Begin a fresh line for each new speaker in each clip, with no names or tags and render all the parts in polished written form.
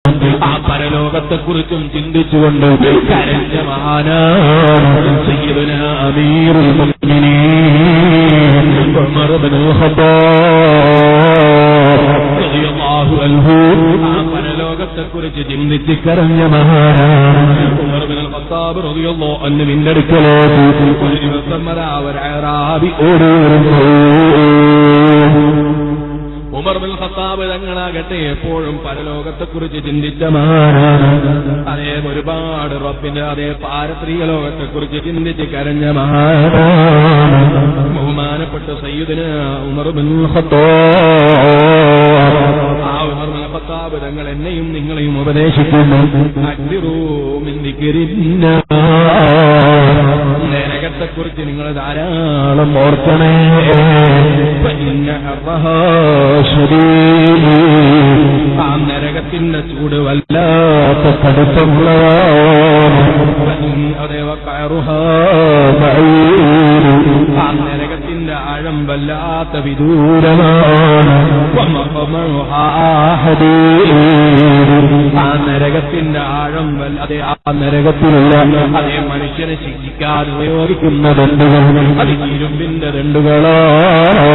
ആ പരലോകത്തെക്കുറിച്ചും ചിന്തിച്ചുകൊണ്ട് കരഞ്ഞ മഹാനാണ് സയ്യിദുനാ അമീറുൽ മുഅ്മിനീൻ ഉമർ ഇബ്നുൽ ഖത്താബ് റളിയല്ലാഹു അൻഹു. ആ പരലോകത്തെക്കുറിച്ച് ചിന്തിച്ച് കരഞ്ഞ മഹാനാണ് ഉമർ ഇബ്നുൽ ഖത്താബ് റളിയല്ലാഹു അൻഹുവിന്റെ അടുക്കലേക്ക് ഒരു ദിവസം ഒരു അറാബി ഓടി വരുന്നു. ഉമർ ഇബ്നുൽ ഖത്താബ് തങ്ങളാകട്ടെ എപ്പോഴും പരലോകത്തെക്കുറിച്ച് ചിന്തിച്ച മഹാനാണ്. അതേ ഒരുപാട് റബ്ബിന്റെ അതേ പാരത്രിക ലോകത്തെക്കുറിച്ച് ചിന്തിച്ച് കരഞ്ഞ മഹാനാണ് ബഹുമാനപ്പെട്ട സയ്യിദുനാ ഉമർ ഇബ്നുൽ ഖത്താബ്. ആ ഉമർ ഇബ്നുൽ ഖത്താബ് തങ്ങൾ എന്നെയും നിങ്ങളെയും ഉപദേശിക്കുന്നു, അക്ബിറൂ മിൻ ദിക്രിന്നാ, നരകത്തെക്കുറിച്ച് നിങ്ങൾ ധാരാളം ഓർക്കണേ. ആ നരകത്തിന്റെ ചൂട് വല്ലാത്ത കടുപ്പമുള്ളതാണ്. ആ നരകത്തിന്റെ ആഴം വല്ലാത്ത വിദൂരമാണ്. ആ നരകത്തിന്റെ ആഴം അതേ ആ നരകത്തിലുള്ള അതേ മനുഷ്യനെ ശിക്ഷിക്കാൻ ഉപയോഗിക്കുന്ന ദണ്ഡുകൾ അത് ഇരുമ്പിന്റെ ദണ്ഡുകളാണ്.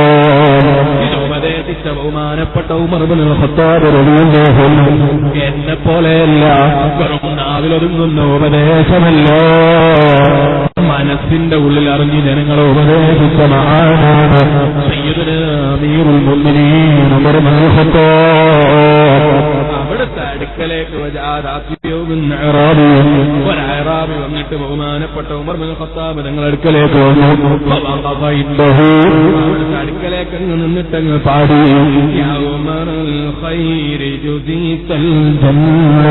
ഉപദേശിച്ച ബഹുമാനപ്പെട്ട ഉമർ ഇബ്നുൽ ഖത്താബ് റളിയല്ലാഹു അൻഹു എന്നെ പോലെയല്ല, വെറും നാവിലൊതുങ്ങുന്ന ഉപദേശമല്ല, മനസ്സിന്റെ ഉള്ളിൽ അറിഞ്ഞ് ജനങ്ങളെ ഉപദേശിച്ച മഹാനാണ് സയ്യിദുനാ അമീറുൽ മുഅ്മിനീൻ ഉമർ ഇബ്നുൽ ഖത്താബ്. അവിടുത്തെ അടുക്കലേക്ക് ഒരഅറാബി വന്നിട്ട് ബഹുമാനപ്പെട്ട ഉമർ ഇബ്നുൽ ഖത്താബ് തങ്ങളുടെ അടുക്കലേക്ക് വന്നു. അവിടുത്തെ അടുക്കലേക്ക് അങ്ങ് നിന്നിട്ടങ്ങ് പാടി, യാ ഉമറുൽ ഖൈരി ജുദീതൽ ജന്ന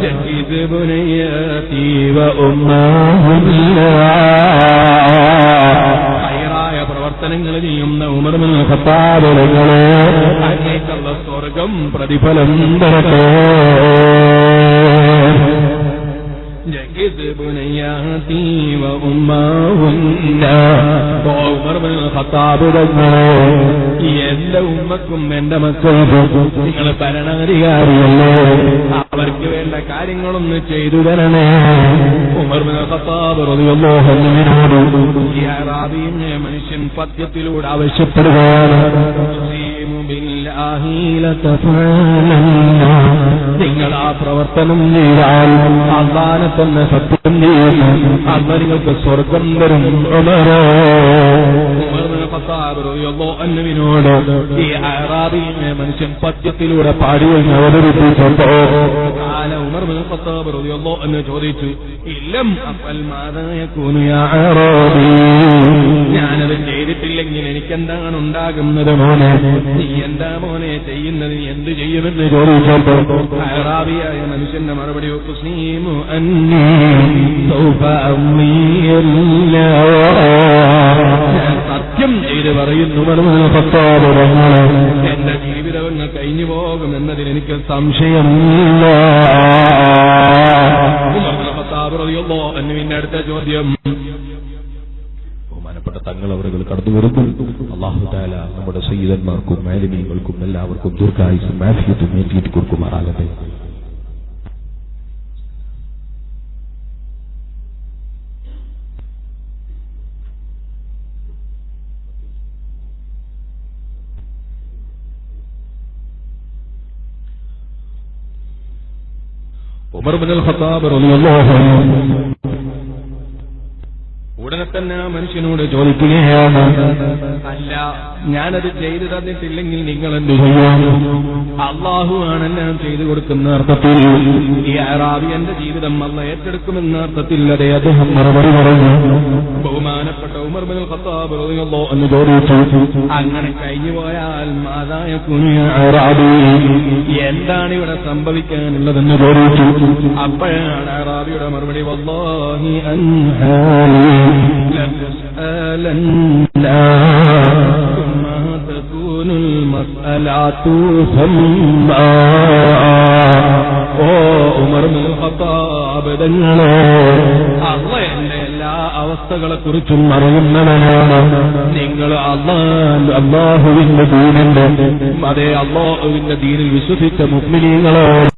ജദീദ് ബുനയതി വ ഉമ്മഹുല്ലാ. ഖൈറായ പ്രവർത്തനങ്ങൾ ചെയ്യുന്ന ഉമർ ഇബ്നുൽ ഖത്താബ് തങ്ങളെ അങ്ങേക്കുള്ള സ്വർഗം പ്രതിഫലം തരട്ടെ. ജദീദ് ബുനയതി വ ഉമ്മഹുല്ലാ. ഉമർ ഇബ്നുൽ ഖത്താബ് തങ്ങളെ എന്റെ ഉമ്മക്കും എന്റെ മക്കൾക്കും നിങ്ങൾ ഭരണാധികാരിയല്ലേ, അവർക്ക് വേണ്ട കാര്യങ്ങളൊന്ന് ചെയ്തു തരണേ. ഉമർ ഇബ്നുൽ ഖത്താബ് റളിയല്ലാഹു അൻഹുവിനോട് ഈ അറാബിയെ മനുഷ്യൻ പദ്യത്തിലൂടെ ആവശ്യപ്പെടുകയാണ്, നിങ്ങൾ ആ പ്രവർത്തനം ചെയ്താൽ അള്ളാനെ തന്നെ സത്യം ചെയ്യുന്നു, അന്ന് നിങ്ങൾക്ക് സ്വർഗം തരും. അന്നുവിനോട് ഈ അറാബിയെ മനുഷ്യൻ പദ്യത്തിലൂടെ പാടിയെന്ന് അവതരിപ്പിച്ചപ്പോ ഉമർ ഇബ്നുൽ ഖത്താബ് റളിയല്ലാഹു അൻഹു ചോദിച്ചു, ഇല്ലം അഫൽ മാദാ യകൂനു യാ അറാബി, ഞാനത് ചെയ്തിട്ടില്ലെങ്കിൽ എനിക്കെന്താണ് ഉണ്ടാകുന്നത് മോനെ, നീ എന്താ മോനെ ചെയ്യുന്നത്, എന്ത് ചെയ്യുമെന്ന് ചോദിച്ചപ്പോൾ അറാബിയായ മനുഷ്യന്റെ മറുപടി, ഉസ്നീമു അന്നീ സൗഫ അമ്മിയല്ലാ, സത്യം ചെയ്ത് പറയുന്നു എന്റെ ജീവിതങ്ങൾ കഴിഞ്ഞു പോകുമെന്നതിൽ എനിക്ക് സംശയമില്ല. എന്നുവിന്റെ അടുത്ത ചോദ്യം, ബഹുമാനപ്പെട്ട തങ്ങൾ അവരുകൾ കടന്നു വരുന്നു. അല്ലാഹു തആല നമ്മുടെ സയ്യിദന്മാർക്കും ആലിമീങ്ങൾക്കും എല്ലാവർക്കും ദീർഘായുസ്സും ആഫിയത്തും ഏറ്റിയിട്ട് കൊടുക്കുമാറാകട്ടെ. ഉമർ ഇബ്നുൽ ഖത്താബ് റളിയല്ലാഹു അൻഹു ഉടനെ തന്നെ ആ മനുഷ്യനോട് ചോദിക്കുകയാണ്, അല്ല ഞാനത് ചെയ്തു തന്നിട്ടില്ലെങ്കിൽ നിങ്ങൾ എന്ത് ചെയ്യും? അള്ളാഹു ആണെല്ലാം ചെയ്തു കൊടുക്കുന്ന അർത്ഥത്തിൽ ഈ അറാബി എന്റെ ജീവിതം അള്ളാഹു ഏറ്റെടുക്കുമെന്ന അർത്ഥത്തിൽ അതേ അദ്ദേഹം മറുപടി പറഞ്ഞു. ബഹുമാനപ്പെട്ട ഉമർ ഇബ്നുൽ ഖത്താബ് റളിയല്ലാഹു അൻഹു ചോദിച്ചു, അങ്ങനെ കഴിഞ്ഞു പോയാൽ മാദാ യകൂനു യാ അറാബി, എന്താണ് ഇവിടെ സംഭവിക്കാനുള്ളതെന്ന് ചോദിച്ചു. അപ്പോഴാണ് അറാബിയുടെ മറുപടി, വല്ലാഹി അൻഹാലി ലനസ്അലന്നാ സുമ്മാ തകൂനുൽ മസ്അലാതു സമ്മാ. ഓ ഉമർ ഇബ്നുൽ ഖത്താബ് തങ്ങളെ, അല്ലാഹ് എന്റെ എല്ലാ അവസ്ഥകളെക്കുറിച്ചും അറിയുന്നവനാണ്. നിങ്ങൾ അല്ലാഹുവിന്റെ ദീനിന്റെ അതേ അല്ലാഹുവിന്റെ ദീനിൽ വിശ്വസിച്ച മുഅ്മിനീങ്ങളോട്